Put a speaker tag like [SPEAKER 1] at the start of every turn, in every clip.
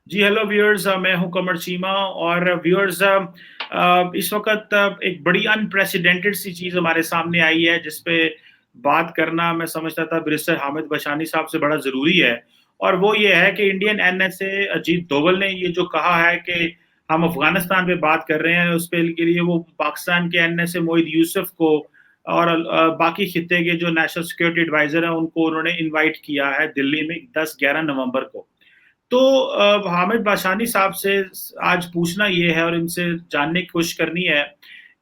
[SPEAKER 1] जी hello viewers, मैं हूं कमर चीमा। और व्यूअर्स, इस वक्त एक बड़ी अनप्रेसिडेंटेड सी चीज़ हमारे सामने आई है जिस पे बात करना मैं समझता था बैरिस्टर हामिद बशानी साहब से बड़ा ज़रूरी है। और वो ये है कि इंडियन एनएसए अजीत डोवल ने ये जो कहा है कि हम अफगानिस्तान पे बात कर रहे हैं, उस पे के लिए वो पाकिस्तान के एनएसए मोहित यूसुफ को और बाकी खित्ते के जो नेशनल सिक्योरिटी एडवाइजर हैं उनको उन्होंने इनवाइट किया है दिल्ली में 10-11 नवंबर को। तो हामिद बाशानी साहब से आज पूछना ये है और इनसे जानने की कोशिश करनी है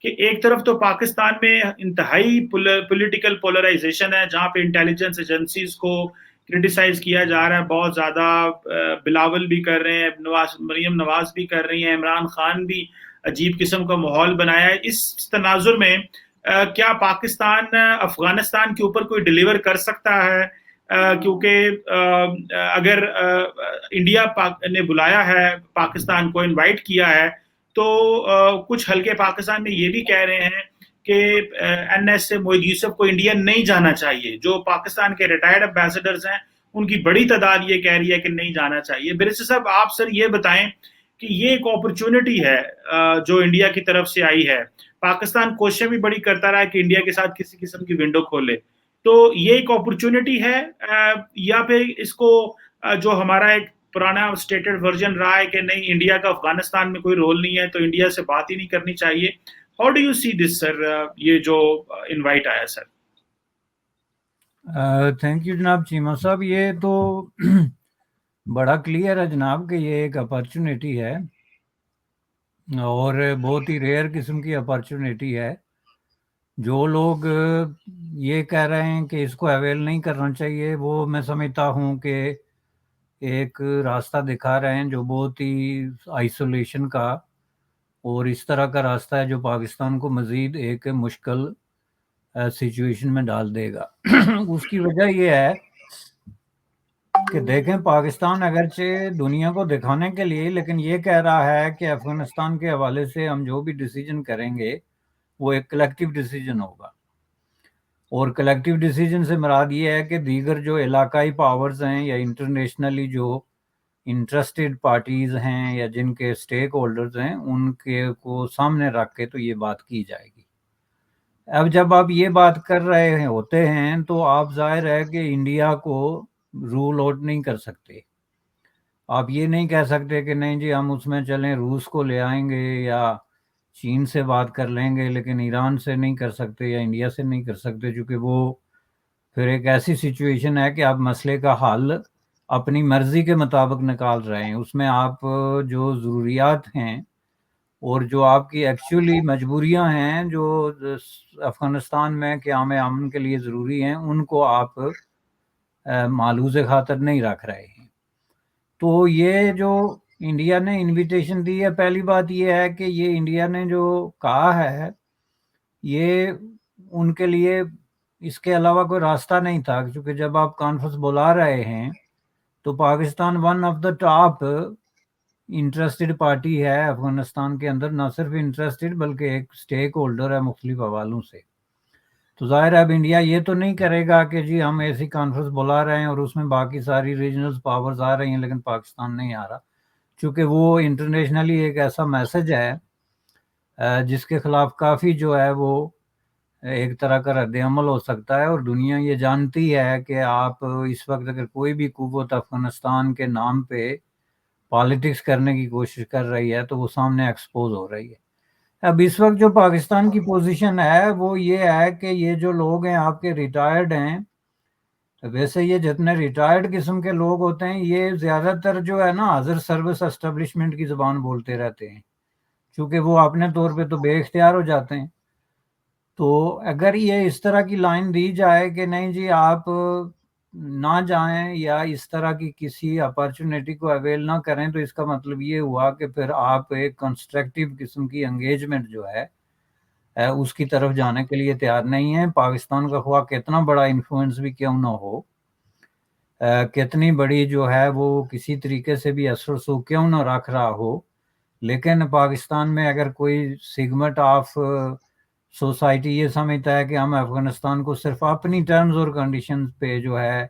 [SPEAKER 1] कि एक तरफ तो पाकिस्तान में इंतहाई पॉलिटिकल पोलराइजेशन है, जहां पे इंटेलिजेंस एजेंसीज को क्रिटिसाइज किया जा रहा है बहुत ज्यादा। बिलावल भी कर रहे हैं, मरियम नवाज भी कर रही हैं, इमरान खान भी अजीब किस्म का माहौल बनाया है। इस तनाजुर में क्या पाकिस्तान अफगानिस्तान के ऊपर कोई डिलीवर कर सकता है? क्योंकि अगर इंडिया ने बुलाया है, पाकिस्तान को इनवाइट किया है, तो कुछ हल्के पाकिस्तान में ये भी कह रहे हैं कि एनएस से मोहित यूसुफ को इंडिया नहीं जाना चाहिए। जो पाकिस्तान के रिटायर्ड एम्बेसडर्स हैं उनकी बड़ी तादाद ये कह रही है कि नहीं जाना चाहिए। बैरिस्टर साहब, आप सर ये बताएं कि ये एक अपॉर्चुनिटी है जो इंडिया की तरफ से आई है। पाकिस्तान कोशिशें भी बड़ी करता रहा है कि इंडिया के साथ किसी किस्म की विंडो खोले। तो ये एक अपॉर्चुनिटी है या फिर इसको जो हमारा एक पुराना स्टेटेड वर्जन रहा है कि नहीं, इंडिया का अफगानिस्तान में कोई रोल नहीं है तो इंडिया से बात ही नहीं करनी चाहिए। How do you see this sir, ये जो इनवाइट आया सर?
[SPEAKER 2] थैंक यू जनाब चीमा साहब। ये तो बड़ा क्लियर है जनाब कि ये एक अपॉर्चुनिटी है और बहुत ही रेयर किस्म की अपॉर्चुनिटी है। जो लोग ये कह रहे हैं कि इसको अवेल नहीं करना चाहिए, वो मैं समझता हूँ कि एक रास्ता दिखा रहे हैं जो बहुत ही आइसोलेशन का और इस तरह का रास्ता है जो पाकिस्तान को मज़ीद एक मुश्किल सिचुएशन में डाल देगा। उसकी वजह यह है कि देखें, पाकिस्तान अगरचे दुनिया को दिखाने के लिए लेकिन ये कह रहा है कि अफगानिस्तान के हवाले से हम जो भी डिसीजन करेंगे वो एक कलेक्टिव डिसीजन होगा। और कलेक्टिव डिसीजन से मुराद ये है कि दीगर जो इलाकाई पावर्स हैं या इंटरनेशनली जो इंटरेस्टेड पार्टीज़ हैं या जिनके स्टेक होल्डर्स हैं उनके को सामने रख के तो ये बात की जाएगी। अब जब आप ये बात कर रहे होते हैं तो आप जाहिर है कि इंडिया को रूल आउट नहीं कर सकते। आप ये नहीं कह सकते कि नहीं जी हम उसमें चलें, रूस को ले आएंगे या चीन से बात कर लेंगे, लेकिन ईरान से नहीं कर सकते या इंडिया से नहीं कर सकते, क्योंकि वो फिर एक ऐसी सिचुएशन है कि आप मसले का हल अपनी मर्जी के मुताबिक निकाल रहे हैं। उसमें आप जो ज़रूरियात हैं और जो आपकी एक्चुअली मजबूरियां हैं जो अफ़गानिस्तान में क़याम अमन के लिए ज़रूरी हैं, उनको आप मालूज़ खातर नहीं रख रहे हैं। तो ये जो इंडिया ने इनविटेशन दी है, पहली बात ये है कि ये इंडिया ने जो कहा है ये उनके लिए इसके अलावा कोई रास्ता नहीं था, क्योंकि जब आप कॉन्फ्रेंस बुला रहे हैं तो Pakistan one of the top interested party है अफगानिस्तान के अंदर। ना सिर्फ इंटरेस्टेड बल्कि एक स्टेक होल्डर है मुख्तलिफ हवालों से। तो ज़ाहिर है अब इंडिया ये तो नहीं करेगा कि जी हम ऐसी कॉन्फ्रेंस बुला रहे हैं और उसमें बाकी सारी रीजनल पावर्स आ रही हैं लेकिन पाकिस्तान नहीं आ रहा, क्योंकि वो इंटरनेशनली एक ऐसा मैसेज है जिसके ख़िलाफ़ काफ़ी जो है वो एक तरह का रद्द अमल हो सकता है। और दुनिया ये जानती है कि आप इस वक्त अगर कोई भी कुव्वत अफ़गानिस्तान के नाम पे पॉलिटिक्स करने की कोशिश कर रही है तो वो सामने एक्सपोज हो रही है। अब इस वक्त जो पाकिस्तान की पोजीशन है वो ये है कि ये जो लोग हैं आपके रिटायर्ड हैं, वैसे ये जितने रिटायर्ड किस्म के लोग होते हैं ये ज़्यादातर जो है ना हाजिर सर्विस एस्टेब्लिशमेंट की ज़बान बोलते रहते हैं, क्योंकि वो अपने तौर पे तो बेख्तियार हो जाते हैं। तो अगर ये इस तरह की लाइन दी जाए कि नहीं जी आप ना जाएं या इस तरह की किसी अपॉर्चुनिटी को अवेल ना करें, तो इसका मतलब ये हुआ कि फिर आप एक कंस्ट्रक्टिव किस्म की एंगेजमेंट जो है उसकी तरफ जाने के लिए तैयार नहीं है। पाकिस्तान का ख्वाह कितना बड़ा इन्फ्लुएंस भी क्यों ना हो, कितनी बड़ी जो है वो किसी तरीके से भी असर सो क्यों ना रख रहा हो, लेकिन पाकिस्तान में अगर कोई सिगमेंट ऑफ सोसाइटी ये समझता है कि हम अफगानिस्तान को सिर्फ अपनी टर्म्स और कंडीशंस पे जो है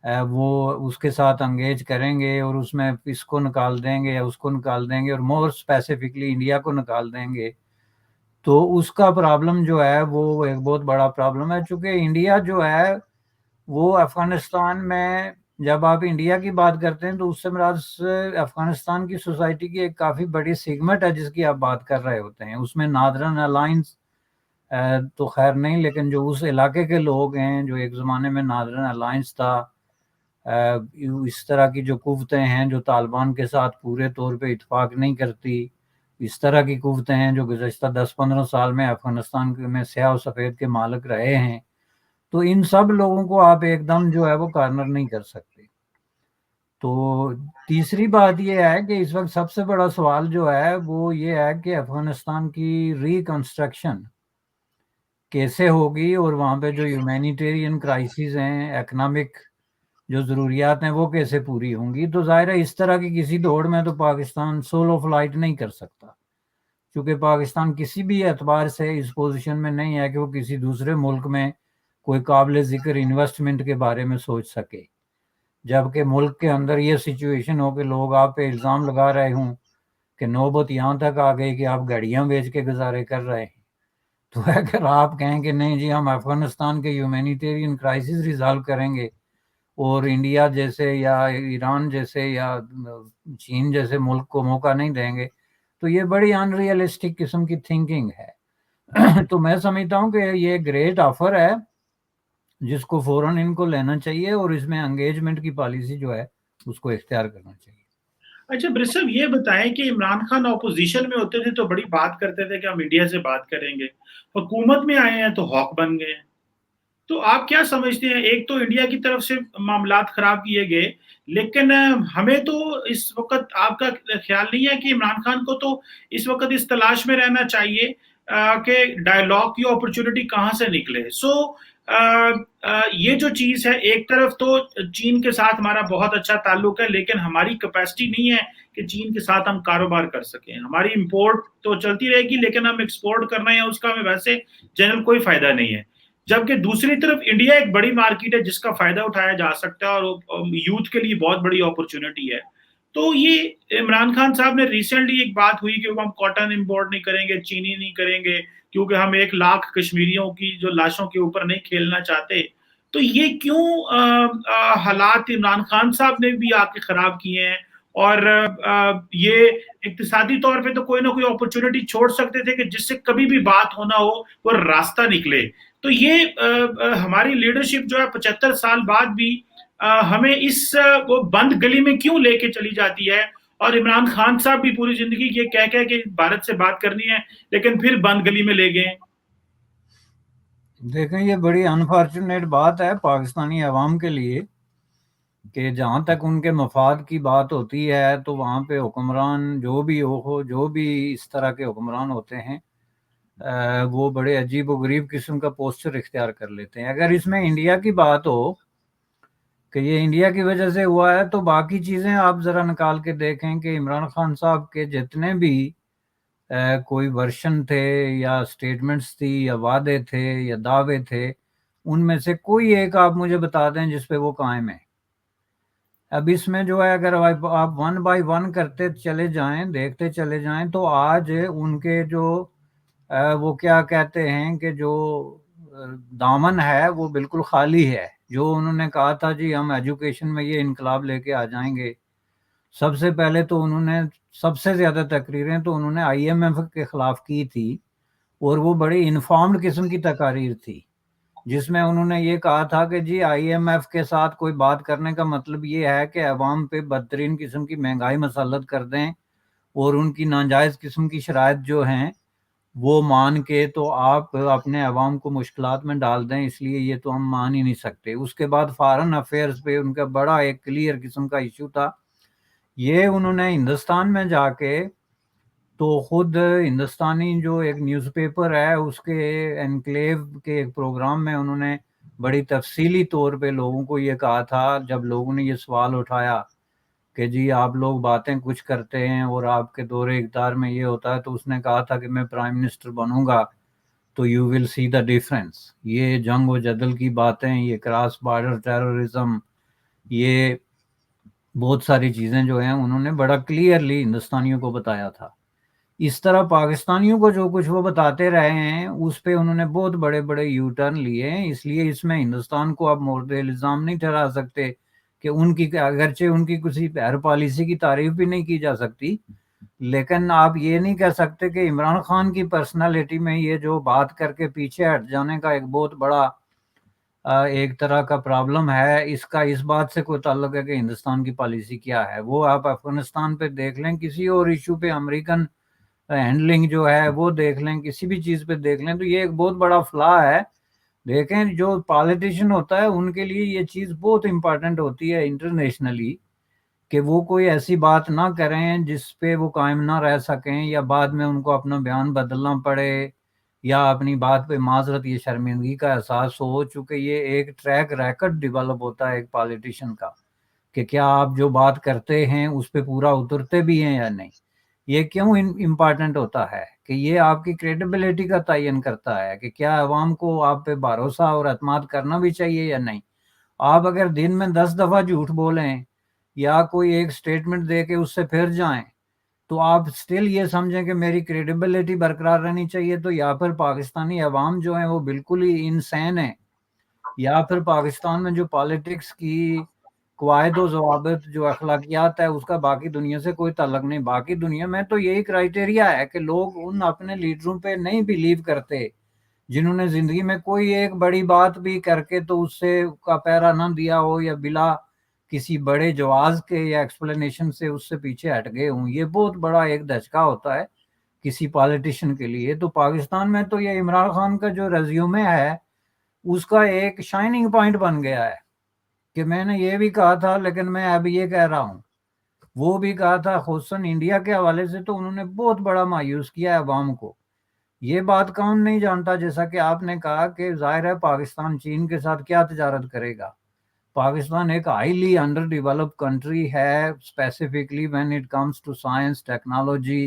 [SPEAKER 2] وہ اس کے ساتھ انگیج کریں گے اور اس میں اس کو نکال دیں گے یا اس کو نکال دیں گے، اور مور اسپیسیفکلی انڈیا کو نکال دیں گے، تو اس کا پرابلم جو ہے وہ ایک بہت بڑا پرابلم ہے، چونکہ انڈیا جو ہے وہ افغانستان میں، جب آپ انڈیا کی بات کرتے ہیں تو اس سے مراد افغانستان کی سوسائٹی کی ایک کافی بڑی سیگمنٹ ہے جس کی آپ بات کر رہے ہوتے ہیں. اس میں نادرن الائنس تو خیر نہیں، لیکن جو اس علاقے کے لوگ ہیں، جو ایک زمانے میں نادرن الائنس تھا، اس طرح کی جو قوتیں ہیں جو طالبان کے ساتھ پورے طور پہ اتفاق نہیں کرتی، اس طرح کی قوتیں ہیں جو گزشتہ 10-15 سال میں افغانستان میں سیاہ و سفید کے مالک رہے ہیں، تو ان سب لوگوں کو آپ ایک دم جو ہے وہ کارنر نہیں کر سکتے. تو تیسری بات یہ ہے کہ اس وقت سب سے بڑا سوال جو ہے وہ یہ ہے کہ افغانستان کی ریکنسٹرکشن کیسے ہوگی، اور وہاں پہ جو ہیومینیٹیرین کرائسس ہیں، اکنامک جو ضروریات ہیں، وہ کیسے پوری ہوں گی. تو ظاہر ہے اس طرح کی کسی دوڑ میں تو پاکستان سولو فلائٹ نہیں کر سکتا، کیونکہ پاکستان کسی بھی اعتبار سے اس پوزیشن میں نہیں ہے کہ وہ کسی دوسرے ملک میں کوئی قابل ذکر انویسٹمنٹ کے بارے میں سوچ سکے، جبکہ ملک کے اندر یہ سچویشن ہو کہ لوگ آپ پہ الزام لگا رہے ہوں کہ نوبت یہاں تک آ گئی کہ آپ گاڑیاں بیچ کے گزارے کر رہے ہیں. تو اگر آپ کہیں کہ نہیں جی ہم افغانستان کے ہیومینیٹیرین کرائسس ریزالو کریں گے، اور انڈیا جیسے یا ایران جیسے یا چین جیسے ملک کو موقع نہیں دیں گے، تو یہ بڑی ان ریئلسٹک قسم کی تھنکنگ ہے. تو میں سمجھتا ہوں کہ یہ گریٹ آفر ہے جس کو فوراً ان کو لینا چاہیے، اور اس میں انگیجمنٹ کی پالیسی جو ہے اس کو اختیار کرنا چاہیے.
[SPEAKER 1] اچھا برس صاحب یہ بتائیں کہ عمران خان اپوزیشن میں ہوتے تھے تو بڑی بات کرتے تھے کہ ہم انڈیا سے بات کریں گے، حکومت میں آئے ہیں تو ہوک بن گئے ہیں. تو آپ کیا سمجھتے ہیں؟ ایک تو انڈیا کی طرف سے معاملات خراب کیے گئے، لیکن ہمیں تو اس وقت آپ کا خیال نہیں ہے کہ عمران خان کو تو اس وقت اس تلاش میں رہنا چاہیے کہ ڈائلاگ کی اپرچونٹی کہاں سے نکلے. سو یہ جو چیز ہے، ایک طرف تو چین کے ساتھ ہمارا بہت اچھا تعلق ہے، لیکن ہماری کیپیسٹی نہیں ہے کہ چین کے ساتھ ہم کاروبار کر سکیں. ہماری امپورٹ تو چلتی رہے گی، لیکن ہم ایکسپورٹ کرنا ہے اس کا ہمیں ویسے جنرل کوئی فائدہ نہیں ہے. جبکہ دوسری طرف انڈیا ایک بڑی مارکیٹ ہے جس کا فائدہ اٹھایا جا سکتا ہے، اور یوتھ کے لیے بہت بڑی اپرچونٹی ہے. تو یہ عمران خان صاحب نے ریسنٹلی ایک بات ہوئی کہ ہم کاٹن امپورٹ نہیں کریں گے، چینی نہیں کریں گے، کیونکہ ہم 1 لاکھ کشمیریوں کی جو لاشوں کے اوپر نہیں کھیلنا چاہتے. تو یہ کیوں حالات عمران خان صاحب نے بھی آ کے خراب کیے ہیں؟ اور یہ اقتصادی طور پہ تو کوئی نہ کوئی اپرچونٹی چھوڑ سکتے تھے کہ جس سے کبھی بھی بات ہونا ہو وہ راستہ نکلے. تو یہ ہماری لیڈرشپ جو ہے 75 سال بعد بھی ہمیں اس وہ بند گلی میں کیوں لے کے چلی جاتی ہے؟ اور عمران خان صاحب بھی پوری زندگی یہ کہہ کہ بھارت سے بات کرنی ہے، لیکن پھر بند گلی میں لے گئے.
[SPEAKER 2] دیکھیں یہ بڑی انفارچونیٹ بات ہے پاکستانی عوام کے لیے کہ جہاں تک ان کے مفاد کی بات ہوتی ہے تو وہاں پہ حکمران جو بھی جو بھی اس طرح کے حکمران ہوتے ہیں وہ بڑے عجیب و غریب قسم کا پوسچر اختیار کر لیتے ہیں. اگر اس میں انڈیا کی بات ہو کہ یہ انڈیا کی وجہ سے ہوا ہے، تو باقی چیزیں آپ ذرا نکال کے دیکھیں کہ عمران خان صاحب کے جتنے بھی کوئی ورشن تھے یا اسٹیٹمنٹس تھی یا وعدے تھے یا دعوے تھے، ان میں سے کوئی ایک آپ مجھے بتا دیں جس پہ وہ قائم ہے. اب اس میں جو ہے اگر آپ 1 بائی 1 کرتے چلے جائیں، دیکھتے چلے جائیں، تو آج ان کے جو وہ کیا کہتے ہیں کہ جو دامن ہے وہ بالکل خالی ہے. جو انہوں نے کہا تھا جی ہم ایجوکیشن میں یہ انقلاب لے کے آ جائیں گے، سب سے پہلے تو انہوں نے سب سے زیادہ تقریریں تو انہوں نے IMF کے خلاف کی تھی، اور وہ بڑی انفارمڈ قسم کی تقاریر تھی جس میں انہوں نے یہ کہا تھا کہ جی IMF کے ساتھ کوئی بات کرنے کا مطلب یہ ہے کہ عوام پہ بدترین قسم کی مہنگائی مسلط کر دیں، اور ان کی ناجائز قسم کی شرائط جو ہیں وہ مان کے تو آپ اپنے عوام کو مشکلات میں ڈال دیں. اس لیے یہ تو ہم مان ہی نہیں سکتے. اس کے بعد فارن افیئرز پہ ان کا بڑا ایک کلیئر قسم کا ایشو تھا. یہ انہوں نے ہندوستان میں جا کے تو خود ہندوستانی جو ایک نیوز پیپر ہے اس کے انکلیو کے ایک پروگرام میں انہوں نے بڑی تفصیلی طور پہ لوگوں کو یہ کہا تھا، جب لوگوں نے یہ سوال اٹھایا کہ جی آپ لوگ باتیں کچھ کرتے ہیں اور آپ کے دور اقتدار میں یہ ہوتا ہے، تو اس نے کہا تھا کہ میں پرائم منسٹر بنوں گا تو you will C the difference. یہ جنگ و جدل کی باتیں، یہ کراس بارڈر ٹیررزم، ये बहुत सारी चीज़ें जो हैं उन्होंने बड़ा क्लियरली हिंदुस्तानियों को बताया था। इस तरह पाकिस्तानियों को जो कुछ वो बताते रहे हैं उस पे उन्होंने बहुत बड़े बड़े यू टर्न लिए हैं, इसलिए इसमें हिंदुस्तान को आप मोर्द इल्ज़ाम नहीं ठहरा सकते कि उनकी, अगरचे उनकी किसी एयर पॉलिसी की तारीफ भी नहीं की जा सकती, लेकिन आप ये नहीं कह सकते कि इमरान खान की पर्सनालिटी में ये जो बात करके पीछे हट जाने का एक बहुत बड़ा एक तरह का प्रॉब्लम है, इसका इस बात से कोई ताल्लुक है कि हिंदुस्तान की पॉलिसी क्या है। वो आप अफगानिस्तान पे देख लें, किसी और इशू पे अमेरिकन हैंडलिंग जो है वो देख लें, किसी भी चीज़ पे देख लें, तो ये एक बहुत बड़ा फ्लॉ है। देखें, जो पॉलिटिशियन होता है उनके लिए ये चीज़ बहुत इंपॉर्टेंट होती है इंटरनेशनली, कि वो कोई ऐसी बात ना करें जिस पे वो कायम ना रह सकें, या बाद में उनको अपना बयान बदलना पड़े, या अपनी बात पे माजरत या शर्मिंदगी का एहसास हो। चूँकि ये एक ट्रैक रिकॉर्ड डेवलप होता है एक पॉलिटिशियन का, कि क्या आप जो बात करते हैं उस पे पूरा उतरते भी हैं या नहीं। ये क्यों इम्पॉर्टेंट होता है कि ये आपकी क्रेडिबिलिटी का तयन करता है कि क्या अवाम को आप पे भरोसा और एतमाद करना भी चाहिए या नहीं। आप अगर दिन में 10 दफ़ा झूठ बोलें या कोई एक स्टेटमेंट दे के उससे फिर जाएं, तो आप स्टिल ये समझें कि मेरी क्रेडिबिलिटी बरकरार रहनी चाहिए, तो या फिर पाकिस्तानी अवाम जो है वो बिल्कुल ही इनसेन है, या फिर पाकिस्तान में जो पॉलिटिक्स की कवायद व ज़वाबित, जो अखलाकियात है, उसका बाकी दुनिया से कोई ताल्लुक नहीं। बाकी दुनिया में तो यही क्राइटेरिया है कि लोग उन अपने लीडरों पे नहीं बिलीव करते जिन्होंने ज़िंदगी में कोई एक बड़ी बात भी करके तो उससे का पैरा ना दिया हो, या बिला किसी बड़े जवाज़ के या एक्सप्लेनेशन से उससे पीछे हट गए हों। ये बहुत बड़ा एक धचका होता है किसी पॉलिटिशियन के लिए। तो पाकिस्तान में तो ये इमरान खान का जो रेज्यूमे है उसका एक शाइनिंग पॉइंट बन गया है कि मैंने ये भी कहा था लेकिन मैं अब ये कह रहा हूँ, वो भी कहा था। खुसूसन इंडिया के हवाले से तो उन्होंने बहुत बड़ा मायूस किया है अवाम को। ये बात कौन नहीं जानता, जैसा कि आपने कहा कि जाहिर है पाकिस्तान चीन के साथ क्या तजारत करेगा। पाकिस्तान एक हाईली अंडर डेवलप्ड कंट्री है, specifically when it comes to science, technology,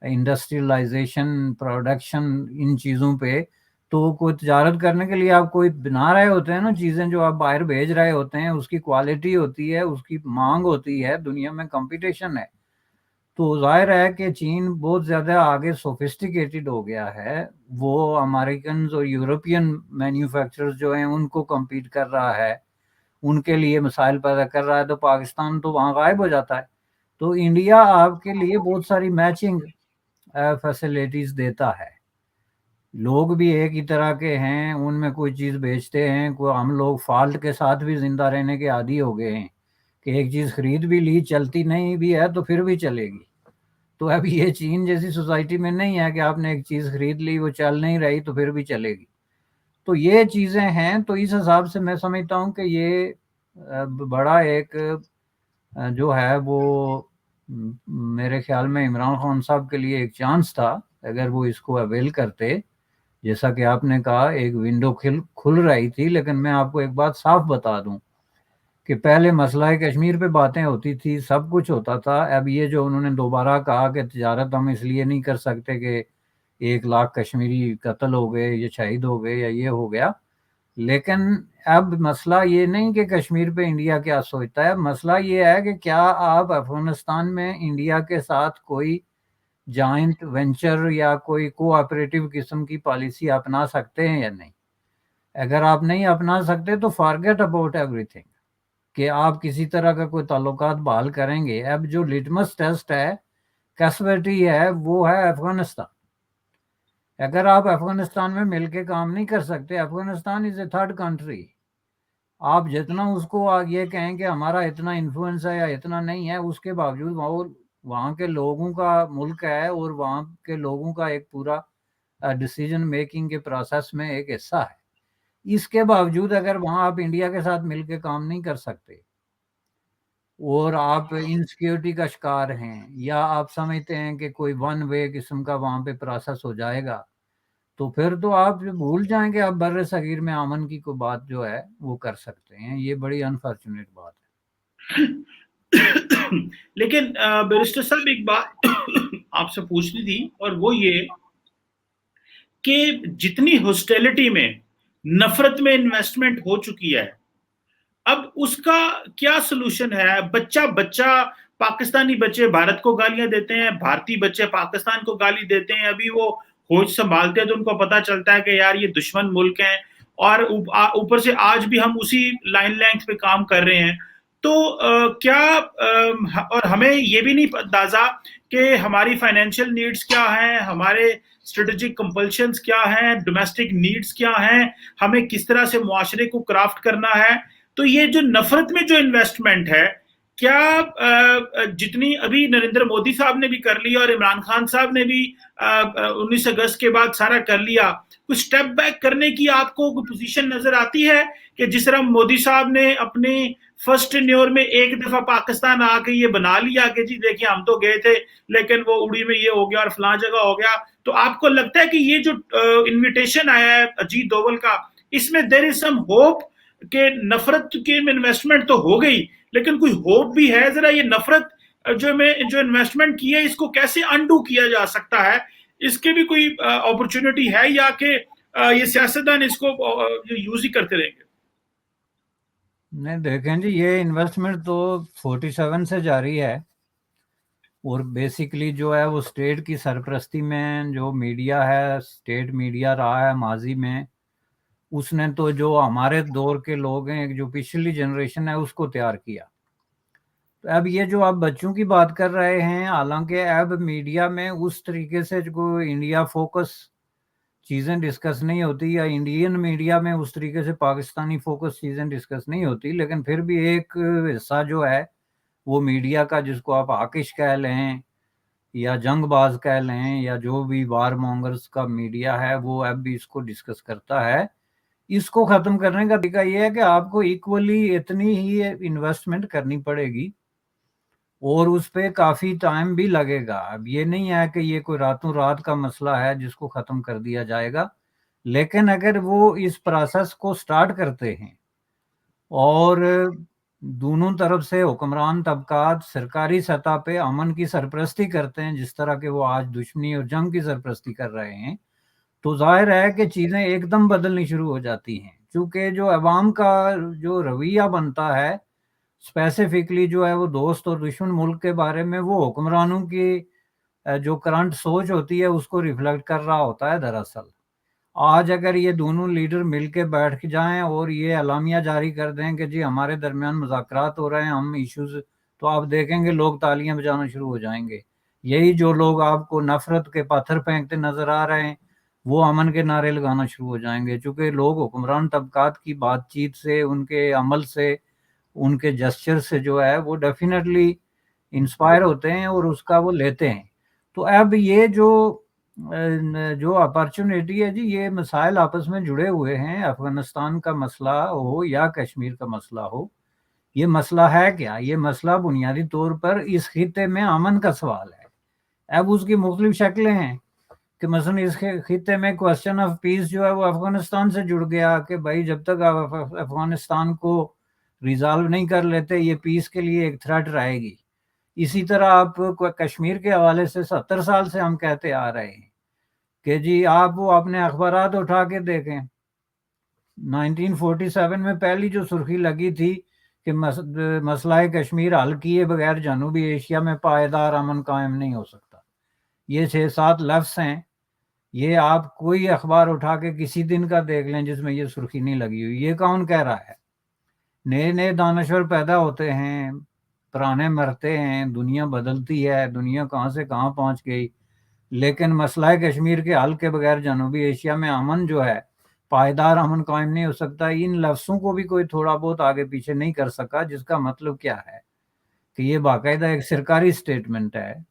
[SPEAKER 2] industrialisation, production, इन चीज़ों पे। तो कोई तजारत करने के लिए आप कोई बना रहे होते हैं ना चीज़ें, जो आप बाहर भेज रहे होते हैं, उसकी क्वालिटी होती है, उसकी मांग होती है, दुनिया में कंपटीशन है। तो ज़ाहिर है कि चीन बहुत ज़्यादा आगे सोफिस्टिकेटेड हो गया है। वो अमेरिकन और यूरोपियन मैन्युफैक्चरर्स जो हैं उनको कम्पीट कर रहा है, उनके लिए मसाइल पैदा कर रहा है, तो पाकिस्तान तो वहाँ गायब हो जाता है। तो इंडिया आपके लिए बहुत सारी मैचिंग फैसिलिटीज़ देता है। लोग भी एक ही तरह के हैं, उनमें कोई चीज़ बेचते हैं, कोई हम लोग फॉल्ट के साथ भी ज़िंदा रहने के आदी हो गए हैं कि एक चीज़ खरीद भी ली, चलती नहीं भी है तो फिर भी चलेगी। तो अब ये चीन जैसी सोसाइटी में नहीं है कि आपने एक चीज़ खरीद ली, वो चल नहीं रही तो फिर भी चलेगी। तो ये चीज़ें हैं, तो इस हिसाब से मैं समझता हूँ कि ये बड़ा एक जो है वो मेरे ख्याल में इमरान खान साहब के लिए एक चांस था, अगर वो इसको अवेल करते। जैसा कि आपने कहा एक विंडो खुल रही थी, लेकिन मैं आपको एक बात साफ बता दूं कि पहले मसला कश्मीर पे बातें होती थी, सब कुछ होता था। अब ये जो उन्होंने दोबारा कहा कि तिजारत हम इसलिए नहीं कर सकते कि 1 लाख कश्मीरी कत्ल हो गए या शहीद हो गए या ये हो गया, लेकिन अब मसला ये नहीं कि कश्मीर पे इंडिया क्या सोचता है, मसला ये है कि क्या आप अफगानिस्तान में इंडिया के साथ कोई जॉइंट वेंचर या कोई कोऑपरेटिव किस्म की पॉलिसी अपना सकते हैं या नहीं। अगर आप नहीं अपना सकते तो फॉरगेट अबाउट एवरीथिंग कि आप किसी तरह का कोई ताल्लुकात बहाल करेंगे। अब जो लिटमस टेस्ट है, कैसविटी है, वो है अफगानिस्तान। अगर आप अफगानिस्तान में मिलके काम नहीं कर सकते, Afghanistan is a third country. आप जितना उसको ये कहें कि हमारा इतना इन्फ्लुएंस है या इतना नहीं है, उसके बावजूद वो वहाँ के लोगों का मुल्क है और वहाँ के लोगों का एक पूरा डिसीजन मेकिंग के प्रोसेस में एक हिस्सा है। इसके बावजूद अगर वहाँ आप इंडिया के साथ मिलके काम नहीं कर सकते और आप इनसिक्योरिटी का शिकार हैं, या आप समझते हैं कि कोई वन वे किस्म का वहाँ पे प्रोसेस हो जाएगा, तो फिर तो आप भूल जाएंगे आप बर्रे सगीर में अमन की कोई बात जो है वो कर सकते हैं। ये बड़ी अनफॉर्चुनेट बात है।
[SPEAKER 1] लेकिन बैरिस्टर साहब एक बात आपसे पूछनी थी, और वो ये कि जितनी हॉस्टिलिटी में, नफरत में इन्वेस्टमेंट हो चुकी है, अब उसका क्या सोल्यूशन है? बच्चा बच्चा पाकिस्तानी बच्चे भारत को गालियां देते हैं, भारतीय बच्चे पाकिस्तान को गाली देते हैं। अभी वो होश संभालते हैं तो उनको पता चलता है कि यार ये दुश्मन मुल्क हैं, और ऊपर से आज भी हम उसी लाइन लेंथ पे काम कर रहे हैं। तो क्या और हमें ये भी नहीं अंदाजा कि हमारी फाइनेंशियल नीड्स क्या हैं, हमारे स्ट्रेटेजिक कंपल्शंस क्या हैं, डोमेस्टिक नीड्स क्या हैं, हमें किस तरह से मुआशरे को क्राफ्ट करना है। तो ये जो नफरत में जो इन्वेस्टमेंट है, क्या जितनी अभी नरेंद्र मोदी साहब ने भी कर लिया और इमरान खान साहब ने भी 19 अगस्त के बाद सारा कर लिया, कुछ स्टेप बैक करने की आपको कोई पोजीशन नजर आती है कि जिस तरह मोदी साहब ने अपने फर्स्ट टेन्योर में एक दफा पाकिस्तान आके ये बना लिया कि जी देखिए हम तो गए थे लेकिन वो उड़ी में ये हो गया और फलां जगह हो गया। तो आपको लगता है कि ये जो इनविटेशन आया है अजीत दोवल का, इसमें देयर इज सम होप कि नफरत के इन्वेस्टमेंट तो हो गई, लेकिन कोई होप भी है? जरा ये नफरत जो इन्वेस्टमेंट की है इसको कैसे अनडू किया जा सकता है? इसके भी कोई अपॉर्चुनिटी है या कि ये सियासतदान इसको यूज ही करते रहेंगे?
[SPEAKER 2] नहीं देखें जी, ये इन्वेस्टमेंट तो 47 से जारी है, और बेसिकली जो है वो स्टेट की सरपरस्ती में जो मीडिया है, स्टेट मीडिया रहा है माजी में, उसने तो जो हमारे दौर के लोग हैं, जो पिछली जनरेशन है, उसको तैयार किया। तो अब ये जो आप बच्चों की बात कर रहे हैं, हालांकि अब मीडिया में उस तरीके से जो इंडिया फोकस चीज़ें डिस्कस नहीं होती, या इंडियन मीडिया में उस तरीके से पाकिस्तानी फोकस चीज़ें डिस्कस नहीं होती, लेकिन फिर भी एक हिस्सा जो है वो मीडिया का, जिसको आप आकिश कह लें या जंगबाज कह लें या जो भी वार मॉन्गर्स का मीडिया है, वो अब भी इसको डिस्कस करता है। इसको ख़त्म करने का तरीका ये है कि आपको इक्वली इतनी ही इन्वेस्टमेंट करनी पड़ेगी, और उस पे काफ़ी टाइम भी लगेगा। अब ये नहीं है कि ये कोई रातों रात का मसला है जिसको ख़त्म कर दिया जाएगा, लेकिन अगर वो इस प्रोसेस को स्टार्ट करते हैं और दोनों तरफ से हुक्मरान तबकात सरकारी सतह पे अमन की सरपरस्ती करते हैं, जिस तरह के वो आज दुश्मनी और जंग की सरपरस्ती कर रहे हैं, तो जाहिर है कि चीज़ें एकदम बदलनी शुरू हो जाती हैं। चूँकि जो अवाम का जो रवैया बनता है, स्पेसिफिकली जो है वो दोस्त और दुश्मन मुल्क के बारे में, वो हुक्मरानों की जो करंट सोच होती है उसको रिफ्लेक्ट कर रहा होता है दरअसल। आज अगर ये दोनों लीडर मिल के बैठ जाएं और ये अलामिया जारी कर दें कि जी हमारे दरमियान मुज़ाकरात हो रहे हैं, हम इश्यूज, तो आप देखेंगे लोग तालियां बजाना शुरू हो जाएंगे। यही जो लोग आपको नफरत के पत्थर फेंकते नजर आ रहे हैं, वो अमन के नारे लगाना शुरू हो जाएंगे, क्योंकि लोग हुक्मरान तबकात की बातचीत से, उनके अमल से, उनके जेस्चर से जो है वो डेफिनेटली इंस्पायर होते हैं और उसका वो लेते हैं। तो अब ये जो अपॉर्चुनिटी है जी, ये मसाइल आपस में जुड़े हुए हैं। अफगानिस्तान का मसला हो या कश्मीर का मसला हो, ये मसला है क्या? ये मसला बुनियादी तौर पर इस खिते में अमन का सवाल है। अब उसकी मुख्तलिफ शक्लें हैं कि मसलन इस खिते में क्वेश्चन ऑफ पीस जो है वो अफगानिस्तान से जुड़ गया कि भाई जब तक आप अफगानिस्तान को रिजॉल्व नहीं कर लेते, ये पीस के लिए एक थ्रेट रहेगी। इसी तरह आप कश्मीर के हवाले से 70 साल से हम कहते आ रहे हैं कि जी आप वो अपने अखबारात उठा के देखें, 1947 में पहली जो सुर्खी लगी थी कि मसला कश्मीर हल किए बगैर जनूबी एशिया में पायदार अमन कायम नहीं हो सकता। ये 6-7 लफ्ज़ हैं, ये आप कोई अखबार उठा के किसी दिन का देख लें जिसमें ये सुर्खी नहीं लगी हुई। ये कौन कह रहा है? नए नए दानश्वर पैदा होते हैं, पुराने मरते हैं, दुनिया बदलती है, दुनिया कहाँ से कहाँ पहुँच गई, लेकिन मसला कश्मीर के हल के बगैर जनूबी एशिया में अमन जो है, पायदार अमन कायम नहीं हो सकता। इन लफ्ज़ों को भी कोई थोड़ा बहुत आगे पीछे नहीं कर सका, जिसका मतलब क्या है कि ये बाकायदा एक सरकारी स्टेटमेंट है,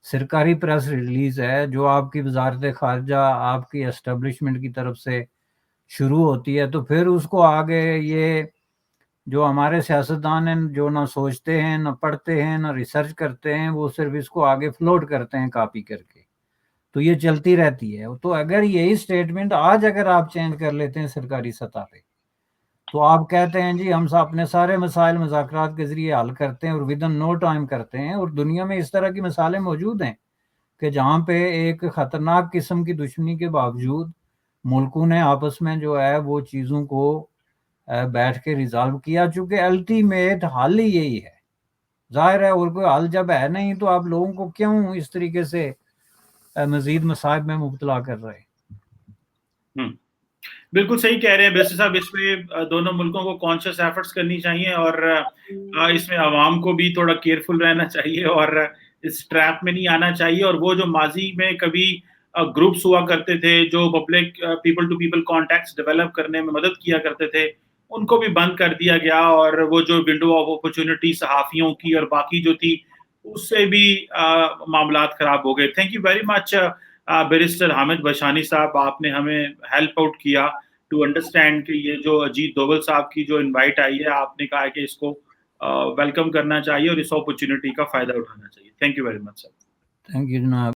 [SPEAKER 2] सरकारी प्रेस रिलीज़ है, जो आपकी वजारत खारजा, आपकी एस्टेब्लिशमेंट की तरफ से शुरू होती है। तो फिर उसको आगे ये जो हमारे सियासतदान हैं, जो ना सोचते हैं, ना पढ़ते हैं, ना रिसर्च करते हैं, वो सिर्फ इसको आगे फ्लोट करते हैं कॉपी करके। तो ये चलती रहती है। तो अगर यही स्टेटमेंट आज अगर आप चेंज कर लेते हैं सरकारी सतह पे, तो आप कहते हैं जी हम अपने सारे मसाइल मुज़ाकरात के ज़रिए हल करते हैं और विद इन नो टाइम करते हैं, और दुनिया में इस तरह की मिसालें मौजूद हैं कि जहाँ पे एक ख़तरनाक किस्म की दुश्मनी के बावजूद मुल्कों ने आपस में जो है वो चीज़ों को بیٹھ کے ریزالو کیا، چونکہ الٹیمیٹ حل ہی یہی ہے. ظاہر ہے اور کوئی حل جب ہے نہیں تو آپ لوگوں کو کیوں اس طریقے سے مزید مصائب میں مبتلا کر رہے ہیں.
[SPEAKER 1] بالکل صحیح کہہ رہے ہیں بیسر صاحب. اس میں دونوں ملکوں کو کانشیس ایفرٹس کرنی چاہیے اور اس میں عوام کو بھی تھوڑا کیئرفل رہنا چاہیے اور اس ٹریپ میں نہیں آنا چاہیے. اور وہ جو ماضی میں کبھی گروپس ہوا کرتے تھے جو public people to people contacts develop کرنے میں مدد کیا کرتے تھے, ان کو بھی بند کر دیا گیا. اور وہ جو ونڈو آف اپرچونٹی صحافیوں کی اور باقی جو تھی, اس سے بھی معاملات خراب ہو گئے. Thank you very much barrister Hamid Bashani صاحب, آپ نے ہمیں ہیلپ آؤٹ کیا ٹو انڈرسٹینڈ کہ یہ جو اجیت دوول صاحب کی جو انوائٹ آئی ہے, آپ نے کہا کہ اس کو ویلکم کرنا چاہیے اور اس اپرچونٹی کا فائدہ اٹھانا چاہیے. Thank you very much sir.
[SPEAKER 2] Thank you جناب.